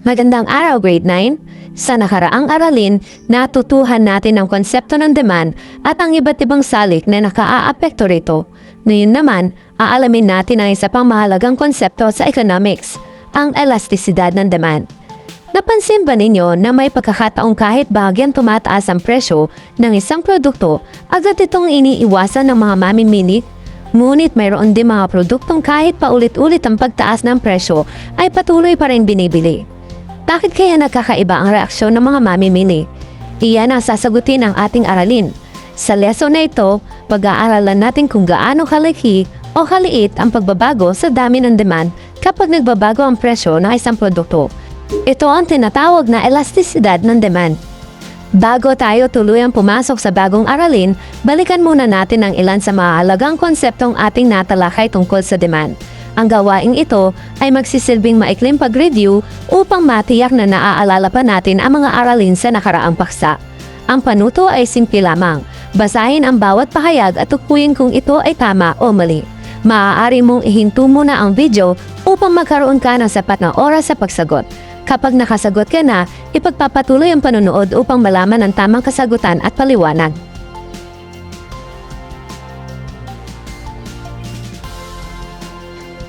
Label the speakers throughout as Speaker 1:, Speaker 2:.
Speaker 1: Magandang araw, Grade 9. Sa nakaraang aralin, natutuhan natin ang konsepto ng demand at ang iba't ibang salik na nakaaapekto rito. Ngayon naman, aalamin natin ang isa pang mahalagang konsepto sa economics, ang elastisidad ng demand. Napansin ba ninyo na may pagkakataong kahit bahagyang tumataas ang presyo ng isang produkto, agad itong iniiwasan ng mga mamimili? Ngunit mayroon din mga produktong kahit paulit-ulit ang pagtaas ng presyo ay patuloy pa rin binibili. Bakit kaya nagkakaiba ang reaksyon ng mga mamimili? Iyan ang sasagutin ng ating aralin. Sa lesson na ito, pag-aaralan natin kung gaano kalaki o kaliit ang pagbabago sa dami ng demand kapag nagbabago ang presyo ng isang produkto. Ito ang tinatawag na elastisidad ng demand. Bago tayo tuluyang pumasok sa bagong aralin, balikan muna natin ang ilan sa mahalagang konseptong ating natalakay tungkol sa demand. Ang gawaing ito ay magsisilbing maikling pag-review upang matiyak na naaalala pa natin ang mga aralin sa nakaraang paksa. Ang panuto ay simple lamang. Basahin ang bawat pahayag at tukuyin kung ito ay tama o mali. Maaari mong ihinto muna ang video upang magkaroon ka ng sapat na oras sa pagsagot. Kapag nakasagot ka na, ipagpapatuloy ang panonood upang malaman ang tamang kasagutan at paliwanag.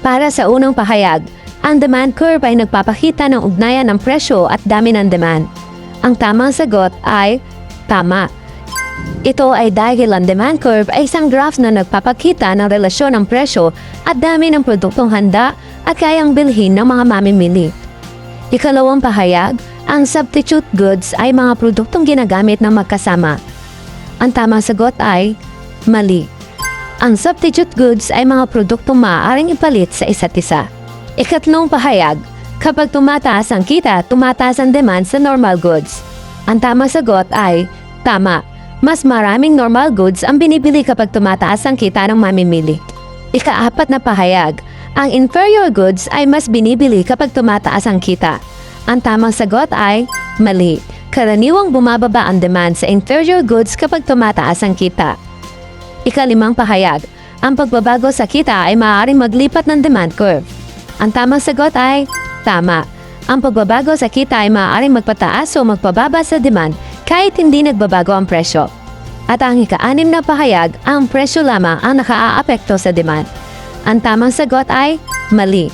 Speaker 1: Para sa unang pahayag, ang demand curve ay nagpapakita ng ugnayan ng presyo at dami ng demand. Ang tamang sagot ay tama. Ito ay dahil ang demand curve ay isang graph na nagpapakita ng relasyon ng presyo at dami ng produktong handa at kayang bilhin ng mga mamimili. Ikalawang pahayag, ang substitute goods ay mga produktong ginagamit ng magkasama. Ang tamang sagot ay mali. Ang substitute goods ay mga produktong maaaring ipalit sa isa't isa. Ikatlong pahayag, kapag tumataas ang kita, tumataas ang demand sa normal goods. Ang tamang sagot ay tama. Mas maraming normal goods ang binibili kapag tumataas ang kita ng mamimili. Ikaapat na pahayag, ang inferior goods ay mas binibili kapag tumataas ang kita. Ang tamang sagot ay mali. Karaniwang bumababa ang demand sa inferior goods kapag tumataas ang kita. Ikalimang pahayag, ang pagbabago sa kita ay maaaring maglipat ng demand curve. Ang tamang sagot ay tama. Ang pagbabago sa kita ay maaaring magpataas o magpababa sa demand kahit hindi nagbabago ang presyo. At ang ika-anim na pahayag, ang presyo lamang ang nakaaapekto sa demand. Ang tamang sagot ay mali.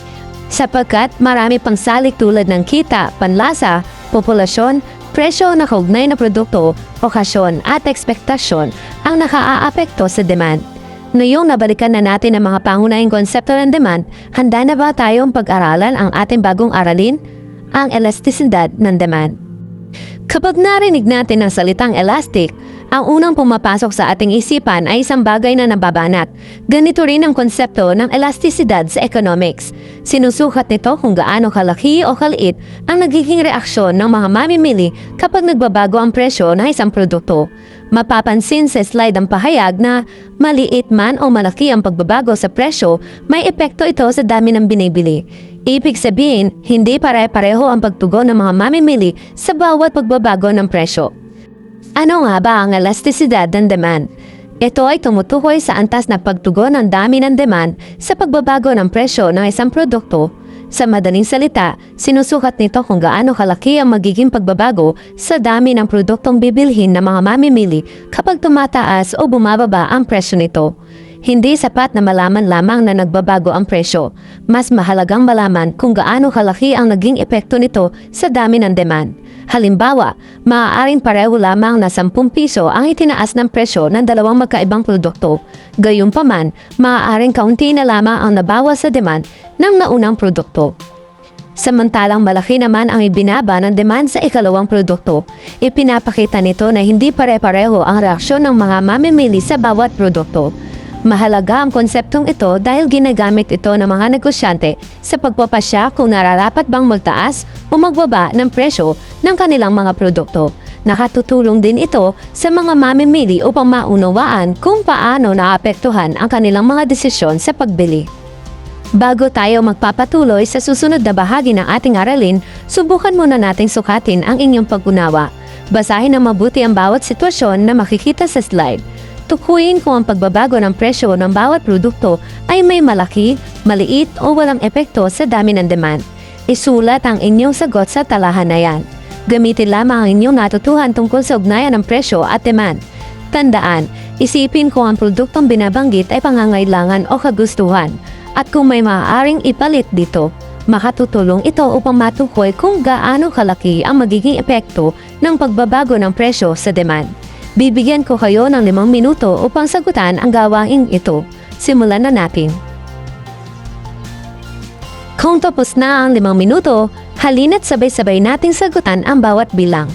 Speaker 1: Sapagkat marami pang salik tulad ng kita, panlasa, populasyon, presyo na kaugnay na produkto, okasyon at ekspektasyon ang nakaaapekto sa demand. Ngayong nabalikan na natin ang mga pangunahing konsepto ng demand, handa na ba tayong pag-aralan ang ating bagong aralin? Ang elastisidad ng demand. Kapag narinig natin ang salitang elastic, ang unang pumapasok sa ating isipan ay isang bagay na nababanat. Ganito rin ang konsepto ng elastisidad sa economics. Sinusukat nito kung gaano kalaki o kaliit ang nagiging reaksyon ng mga mamimili kapag nagbabago ang presyo ng isang produkto. Mapapansin sa slide ang pahayag na maliit man o malaki ang pagbabago sa presyo, may epekto ito sa dami ng binibili. Ibig sabihin, hindi pare-pareho ang pagtugon ng mga mamimili sa bawat pagbabago ng presyo. Ano nga ba ang elastisidad ng demand? Ito ay tumutukoy sa antas na pagtugon ng dami ng demand sa pagbabago ng presyo ng isang produkto. Sa madaling salita, sinusukat nito kung gaano kalaki ang magiging pagbabago sa dami ng produktong bibilhin ng mga mamimili kapag tumataas o bumababa ang presyo nito. Hindi sapat na malaman lamang na nagbabago ang presyo. Mas mahalagang malaman kung gaano kalaki ang naging epekto nito sa dami ng demand. Halimbawa, maaaring pareho lamang na 10 piso ang itinaas ng presyo ng dalawang magkaibang produkto. Gayunpaman, maaaring kaunti na lamang ang nabawas sa demand ng naunang produkto. Samantalang malaki naman ang ibinaba ng demand sa ikalawang produkto. Ipinapakita nito na hindi pare-pareho ang reaksyon ng mga mamimili sa bawat produkto. Mahalaga ang konseptong ito dahil ginagamit ito ng mga negosyante sa pagpapasya kung nararapat bang magtaas o magbaba ng presyo ng kanilang mga produkto. Nakatutulong din ito sa mga mamimili upang maunawaan kung paano naapektuhan ang kanilang mga desisyon sa pagbili. Bago tayo magpapatuloy sa susunod na bahagi ng ating aralin, subukan muna nating sukatin ang inyong pag-unawa. Basahin ng mabuti ang bawat sitwasyon na makikita sa slide. Tukuyin kung ang pagbabago ng presyo ng bawat produkto ay may malaki, maliit o walang epekto sa dami ng demand. Isulat ang inyong sagot sa talahanayan. Gamitin lamang ang inyong natutuhan tungkol sa ugnayan ng presyo at demand. Tandaan, isipin kung ang produktong binabanggit ay pangangailangan o kagustuhan at kung may maaaring ipalit dito. Makatutulong ito upang matukoy kung gaano kalaki ang magiging epekto ng pagbabago ng presyo sa demand. Bibigyan ko kayo ng 5 minuto upang sagutan ang gawaing ito. Simulan na natin. Kung tapos na ang 5 minuto, halina't sabay-sabay nating sagutan ang bawat bilang.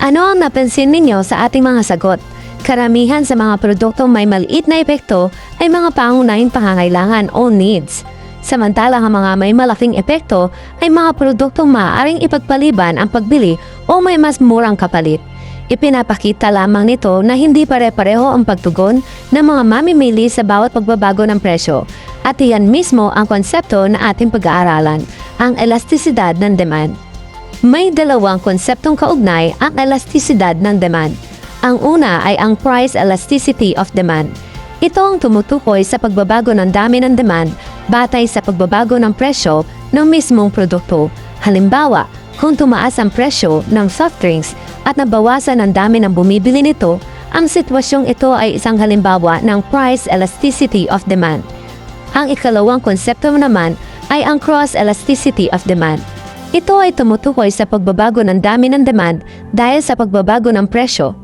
Speaker 1: Ano ang napansin ninyo sa ating mga sagot? Karamihan sa mga produktong may maliit na epekto ay mga pangunahing pangangailangan o needs. Samantalang ang mga may malaking epekto ay mga produktong maaaring ipagpaliban ang pagbili o may mas murang kapalit. Ipinapakita lamang nito na hindi pare-pareho ang pagtugon ng mga mamimili sa bawat pagbabago ng presyo. At iyan mismo ang konsepto na ating pag-aaralan, ang elastisidad ng demand. May dalawang konseptong kaugnay ang elastisidad ng demand. Ang una ay ang price elasticity of demand. Ito ang tumutukoy sa pagbabago ng dami ng demand batay sa pagbabago ng presyo ng mismong produkto. Halimbawa, kung tumaas ang presyo ng soft drinks at nabawasan ang dami ng bumibili nito, ang sitwasyong ito ay isang halimbawa ng price elasticity of demand. Ang ikalawang konsepto naman ay ang cross elasticity of demand. Ito ay tumutukoy sa pagbabago ng dami ng demand dahil sa pagbabago ng presyo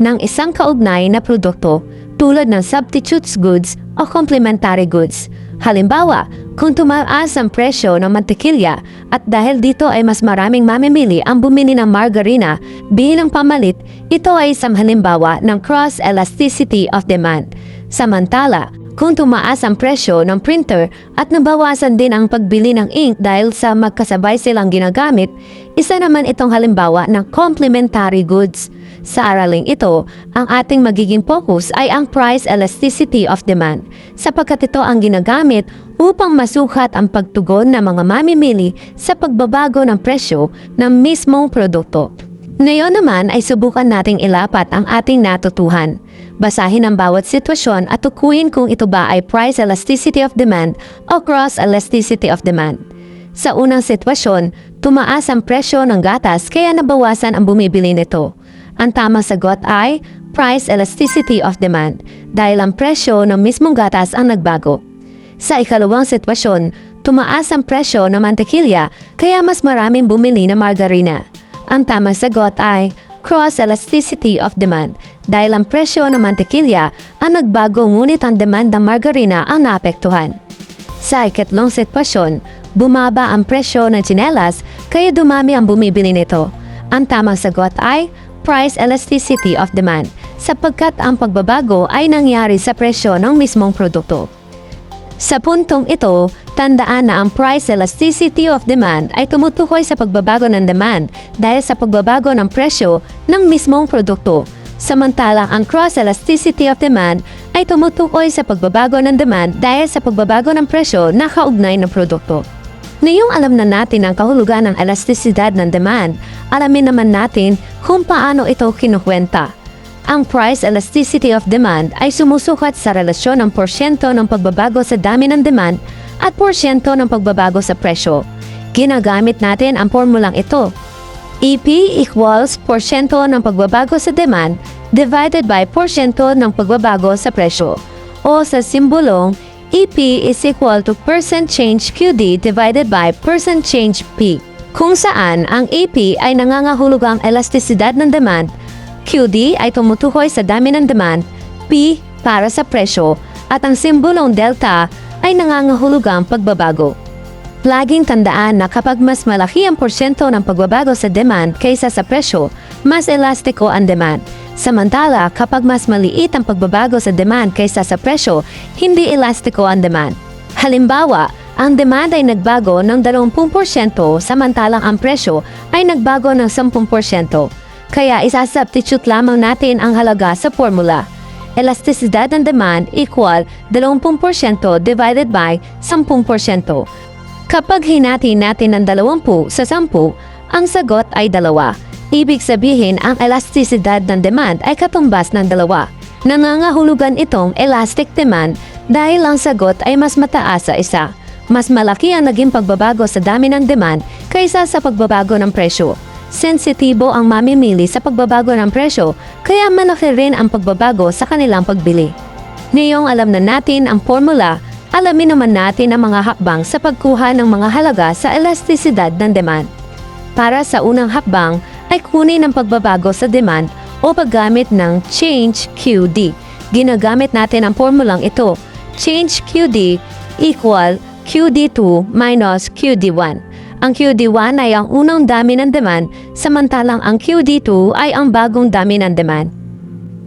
Speaker 1: ng isang kaugnay na produkto tulad ng substitutes goods o complementary goods. Halimbawa, kung tumaas ang presyo ng mantikilya at dahil dito ay mas maraming mamimili ang bumili ng margarina bilang pamalit, ito ay isang halimbawa ng cross elasticity of demand. Samantala, kung tumaas ang presyo ng printer at nabawasan din ang pagbili ng ink dahil sa magkasabay silang ginagamit, isa naman itong halimbawa ng complementary goods. Sa araling ito, ang ating magiging focus ay ang price elasticity of demand, sapagkat ito ang ginagamit upang masukat ang pagtugon ng mga mamimili sa pagbabago ng presyo ng mismong produkto. Ngayon naman ay subukan nating ilapat ang ating natutuhan. Basahin ang bawat sitwasyon at tukuyin kung ito ba ay price elasticity of demand o cross elasticity of demand. Sa unang sitwasyon, tumaas ang presyo ng gatas kaya nabawasan ang bumibili nito. Ang tamang sagot ay price elasticity of demand dahil ang presyo ng mismong gatas ang nagbago. Sa ikalawang sitwasyon, tumaas ang presyo ng mantikilya kaya mas maraming bumili ng margarina. Ang tamang sagot ay cross elasticity of demand dahil ang presyo ng mantikilya ang nagbago ngunit ang demand ng margarina ang naapektuhan. Sa ikatlong sitwasyon, bumaba ang presyo ng tsinelas kaya dumami ang bumibili nito. Ang tamang sagot ay price elasticity of demand sapagkat ang pagbabago ay nangyari sa presyo ng mismong produkto. Sa puntong ito, tandaan na ang price elasticity of demand ay tumutukoy sa pagbabago ng demand dahil sa pagbabago ng presyo ng mismong produkto. Samantalang ang cross elasticity of demand ay tumutukoy sa pagbabago ng demand dahil sa pagbabago ng presyo na kaugnay ng produkto. Ngayong alam na natin ang kahulugan ng elastisidad ng demand, alamin naman natin kung paano ito kinukwenta. Ang price elasticity of demand ay sumusukat sa relasyon ng porsyento ng pagbabago sa dami ng demand at porsyento ng pagbabago sa presyo. Ginagamit natin ang formulang ito. EP equals porsyento ng pagbabago sa demand divided by porsyento ng pagbabago sa presyo. O sa simbolong, EP is equal to percent change QD divided by percent change P. Kung saan ang EP ay nangangahulugang elastisidad ng demand, QD ay tumutukoy sa dami ng demand, P para sa presyo, at ang simbolong delta ay nangangahulugang pagbabago. Laging tandaan na kapag mas malaki ang porsyento ng pagbabago sa demand kaysa sa presyo, mas elastiko ang demand. Samantala, kapag mas maliit ang pagbabago sa demand kaysa sa presyo, hindi elastiko ang demand. Halimbawa, ang demand ay nagbago ng 20% samantalang ang presyo ay nagbago ng 10%. Kaya isasubstitute lamang natin ang halaga sa formula. Elastisidad ng demand equal 20% divided by 10%. Kapag hinati natin ng 20 sa 10, ang sagot ay 2. Ibig sabihin ang elastisidad ng demand ay katumbas ng 2. Nangangahulugan itong elastic demand dahil ang sagot ay mas mataas sa isa. Mas malaki ang naging pagbabago sa dami ng demand kaysa sa pagbabago ng presyo. Sensitibo ang mamimili sa pagbabago ng presyo, kaya malaki rin ang pagbabago sa kanilang pagbili. Ngayong alam na natin ang formula, alamin naman natin ang mga hakbang sa pagkuha ng mga halaga sa elastisidad ng demand. Para sa unang hakbang ay kunin ang pagbabago sa demand o paggamit ng change QD. Ginagamit natin ang formulang ito. Change QD equal QD2 minus QD1. Ang QD1 ay ang unang dami ng demand, samantalang ang QD2 ay ang bagong dami ng demand.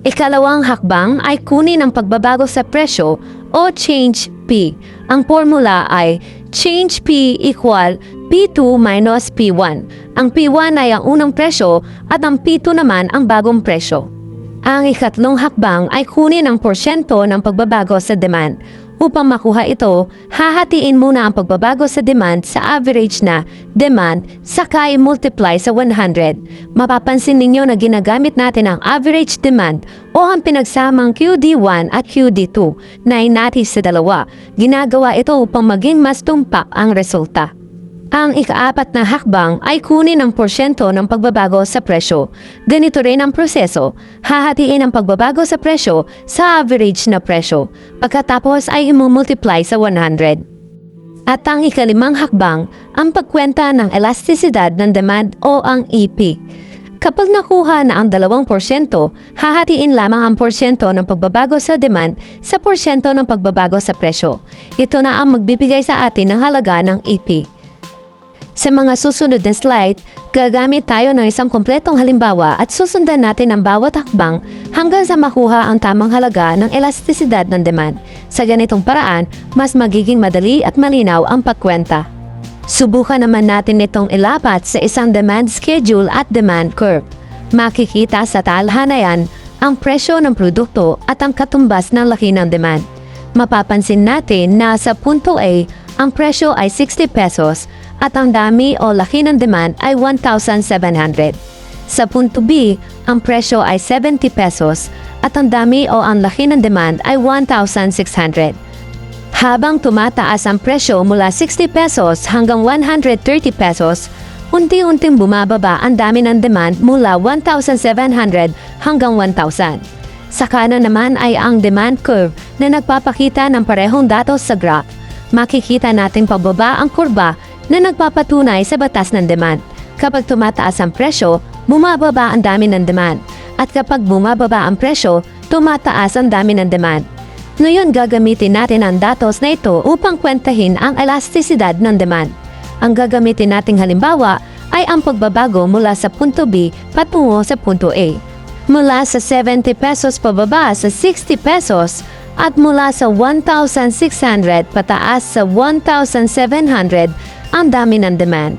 Speaker 1: Ikalawang hakbang ay kunin ang pagbabago sa presyo o change P. Ang formula ay change P equal P2 minus P1. Ang P1 ay ang unang presyo at ang P2 naman ang bagong presyo. Ang ikatlong hakbang ay kunin ang porsyento ng pagbabago sa demand. Upang makuha ito, hahatiin muna ang pagbabago sa demand sa average na demand saka i-multiply sa 100. Mapapansin ninyo na ginagamit natin ang average demand o ang pinagsamang QD1 at QD2 na inati sa dalawa. Ginagawa ito upang maging mas tumpak ang resulta. Ang ikaapat na hakbang ay kunin ang porsyento ng pagbabago sa presyo. Ganito rin ang proseso. Hahatiin ang pagbabago sa presyo sa average na presyo. Pagkatapos ay i-multiply sa 100. At ang ikalimang hakbang, ang pagkwenta ng elastisidad ng demand o ang EP. Kapag nakuha na ang 2%, hahatiin lamang ang porsyento ng pagbabago sa demand sa porsyento ng pagbabago sa presyo. Ito na ang magbibigay sa atin ng halaga ng EP. Sa mga susunod na slide, gagamit tayo ng isang kumpletong halimbawa at susundan natin ang bawat hakbang hanggang sa makuha ang tamang halaga ng elastisidad ng demand. Sa ganitong paraan, mas magiging madali at malinaw ang pagkwenta. Subukan naman natin itong ilapat sa isang demand schedule at demand curve. Makikita sa talhanayan ang presyo ng produkto at ang katumbas ng laki ng demand. Mapapansin natin na sa punto A, ang presyo ay 60 pesos at ang dami o laki ng demand ay 1,700. Sa punto B, ang presyo ay 70 pesos at ang dami o ang laki ng demand ay 1,600. Habang tumataas ang presyo mula 60 pesos hanggang 130 pesos, unti-unting bumababa ang dami ng demand mula 1,700 hanggang 1,000. Sa kanan naman ay ang demand curve na nagpapakita ng parehong datos sa graph. Makikita natin pababa ang kurba na nagpapatunay sa batas ng demand. Kapag tumataas ang presyo, bumababa ang dami ng demand. At kapag bumababa ang presyo, tumataas ang dami ng demand. Ngayon gagamitin natin ang datos na ito upang kwentahin ang elastisidad ng demand. Ang gagamitin nating halimbawa ay ang pagbabago mula sa punto B patungo sa punto A. Mula sa 70 pesos pababa sa 60 pesos at mula sa 1,600 pataas sa 1,700 ang dami ng demand.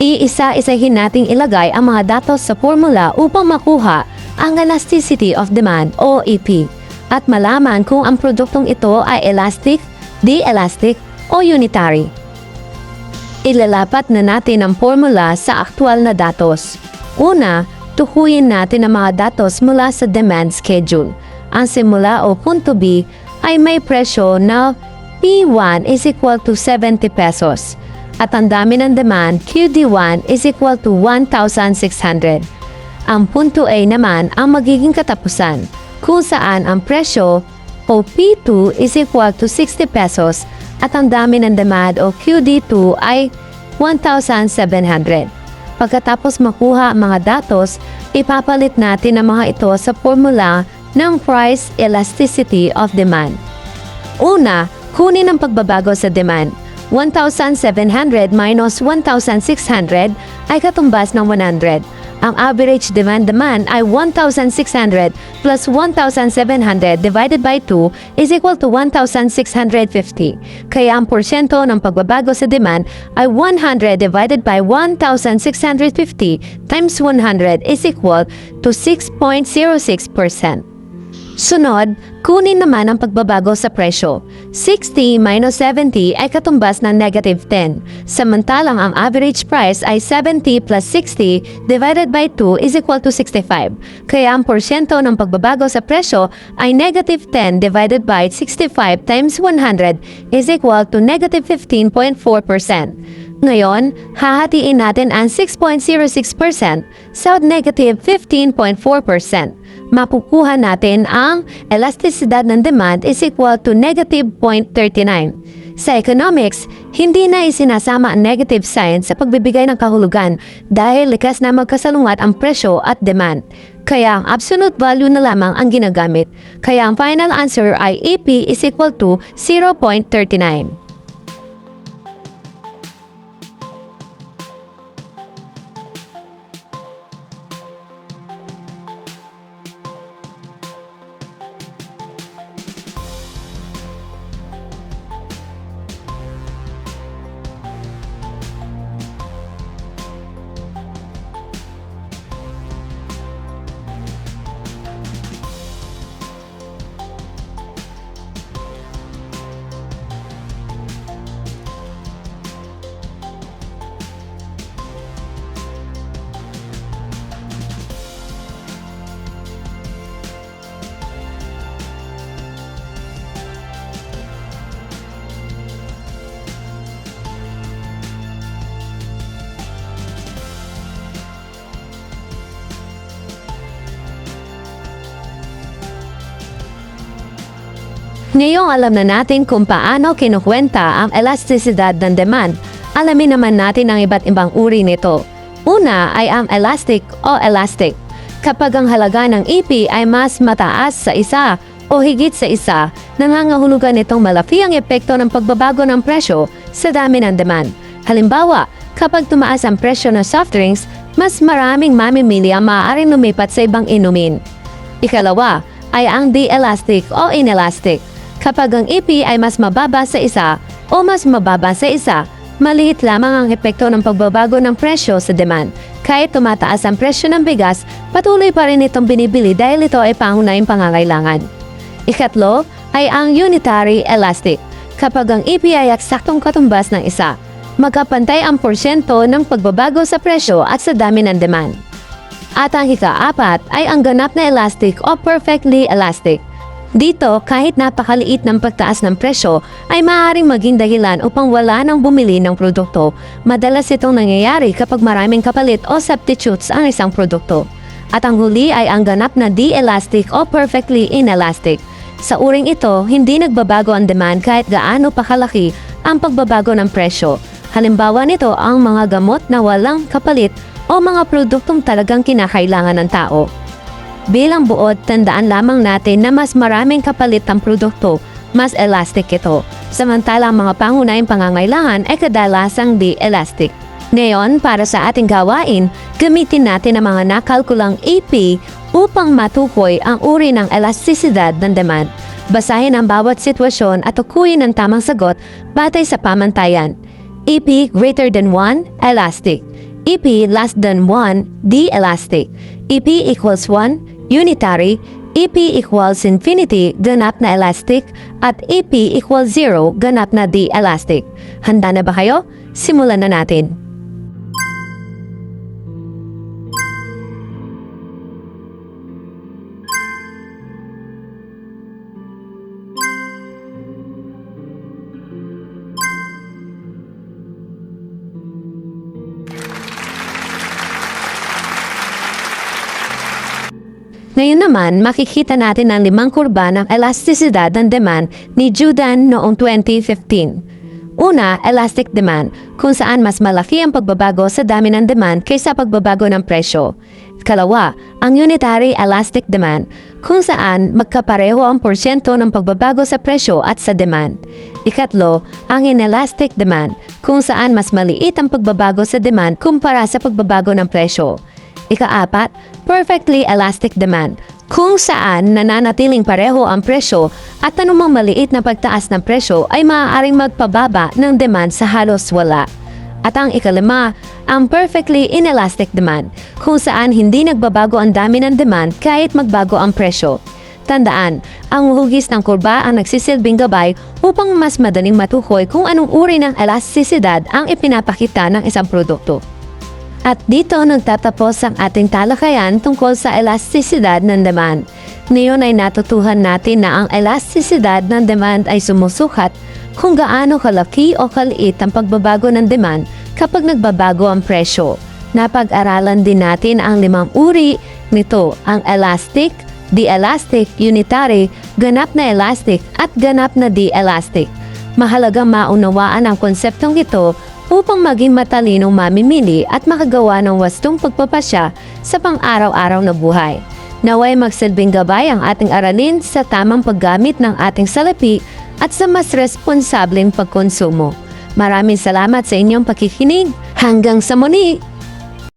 Speaker 1: Iisa-isahin nating ilagay ang mga datos sa formula upang makuha ang elasticity of demand o EP at malaman kung ang produktong ito ay elastic, di-elastic o unitary. Ilalapat na natin ang formula sa aktual na datos. Una, tukuyin natin ang mga datos mula sa demand schedule. Ang simula o punto B ay may presyo na P1 is equal to 70 pesos. At ang dami ng demand, QD1 is equal to 1,600. Ang punto A naman ang magiging katapusan, kung saan ang presyo o P2 is equal to 60 pesos at ang dami ng demand o QD2 ay 1,700. Pagkatapos makuha ang mga datos, ipapalit natin ang mga ito sa formula ng price elasticity of demand. Una, kunin ang pagbabago sa demand. 1,700 minus 1,600 ay katumbas ng 100. Ang average demand ay 1,600 plus 1,700 divided by 2 is equal to 1,650. Kaya ang porsyento ng pagbabago sa demand ay 100 divided by 1,650 times 100 is equal to 6.06%. Sunod, kunin naman ang pagbabago sa presyo. 60 minus 70 ay katumbas ng negative 10. Samantalang ang average price ay 70 plus 60 divided by 2 is equal to 65. Kaya ang porsyento ng pagbabago sa presyo ay negative 10 divided by 65 times 100 is equal to negative 15.4%. Ngayon, hahatiin natin ang 6.06% sa negative 15.4%. Mapukuha natin ang elasticidad ng demand is equal to negative 0.39. Sa economics, hindi na isinasama ang negative sign sa pagbibigay ng kahulugan dahil likas na magkasalungat ang presyo at demand. Kaya ang absolute value na lamang ang ginagamit. Kaya ang final answer ay EP is equal to 0.39. Ngayong alam na natin kung paano kinukwenta ang elasticidad ng demand, alamin naman natin ang iba't ibang uri nito. Una ay ang elastic o elastic. Kapag ang halaga ng EP ay mas mataas sa isa o higit sa isa, nangangahulugan itong malaki ang epekto ng pagbabago ng presyo sa dami ng demand. Halimbawa, kapag tumaas ang presyo ng soft drinks, mas maraming mamimili ang maaaring lumipat sa ibang inumin. Ikalawa ay ang de-elastic o inelastic. Kapag ang EP ay mas mababa sa isa o mas mababa sa isa, maliit lamang ang epekto ng pagbabago ng presyo sa demand. Kahit tumataas ang presyo ng bigas, patuloy pa rin itong binibili dahil ito ay pangunahing pangangailangan. Ikatlo ay ang unitary elastic. Kapag ang EP ay eksaktong katumbas ng isa, magkapantay ang porsyento ng pagbabago sa presyo at sa dami ng demand. At ang ika-apat ay ang ganap na elastic o perfectly elastic. Dito, kahit napakaliit ng pagtaas ng presyo, ay maaaring maging dahilan upang wala nang bumili ng produkto. Madalas itong nangyayari kapag maraming kapalit o substitutes ang isang produkto. At ang huli ay ang ganap na de-elastic o perfectly inelastic. Sa uring ito, hindi nagbabago ang demand kahit gaano pa kalaki ang pagbabago ng presyo. Halimbawa nito ang mga gamot na walang kapalit o mga produktong talagang kinakailangan ng tao. Bilang buod, tandaan lamang natin na mas maraming kapalit ang produkto, mas elastic ito. Samantala ang mga pangunahing pangangailangan ay kadalasang de-elastic. Ngayon, para sa ating gawain, gamitin natin ang mga nakalkulang EP upang matukoy ang uri ng elastisidad ng demand. Basahin ang bawat sitwasyon at tukuyin ang tamang sagot batay sa pamantayan. EP greater than 1, elastic. EP less than 1, de-elastic. EP equals 1, unitary. EP equals infinity, ganap na elastic. At EP equals 0, ganap na de-elastic. Handa na ba kayo? Simulan na natin. Ngayon naman, makikita natin ang 5 kurba ng elastisidad ng demand ni Judan noong 2015. Una, elastic demand, kung saan mas malaki ang pagbabago sa dami ng demand kaysa pagbabago ng presyo. Kalawa, ang unitary elastic demand, kung saan magkapareho ang porsyento ng pagbabago sa presyo at sa demand. Ikatlo, ang inelastic demand, kung saan mas maliit ang pagbabago sa demand kumpara sa pagbabago ng presyo. Ika-apat, perfectly elastic demand, kung saan nananatiling pareho ang presyo at anumang maliit na pagtaas ng presyo ay maaaring magpababa ng demand sa halos wala. At ang ikalima, ang perfectly inelastic demand, kung saan hindi nagbabago ang dami ng demand kahit magbago ang presyo. Tandaan, ang hugis ng kurba ang nagsisilbing gabay upang mas madaling matukoy kung anong uri ng elastisidad ang ipinapakita ng isang produkto. At dito nagtatapos ang ating talakayan tungkol sa elastisidad ng demand. Ngayon ay natutuhan natin na ang elastisidad ng demand ay sumusukat kung gaano kalaki o kaliit ang pagbabago ng demand kapag nagbabago ang presyo. Napag-aralan din natin ang 5 uri nito, ang elastic, di-elastic, unitary, ganap na elastic at ganap na di-elastic. Mahalagang maunawaan ang konseptong ito upang maging matalinong mamimili at makagawa ng wastong pagpapasya sa pang-araw-araw na buhay. Naway magsilbing gabay ang ating aralin sa tamang paggamit ng ating salapi at sa mas responsableng pagkonsumo. Maraming salamat sa inyong pakikinig. Hanggang sa muli!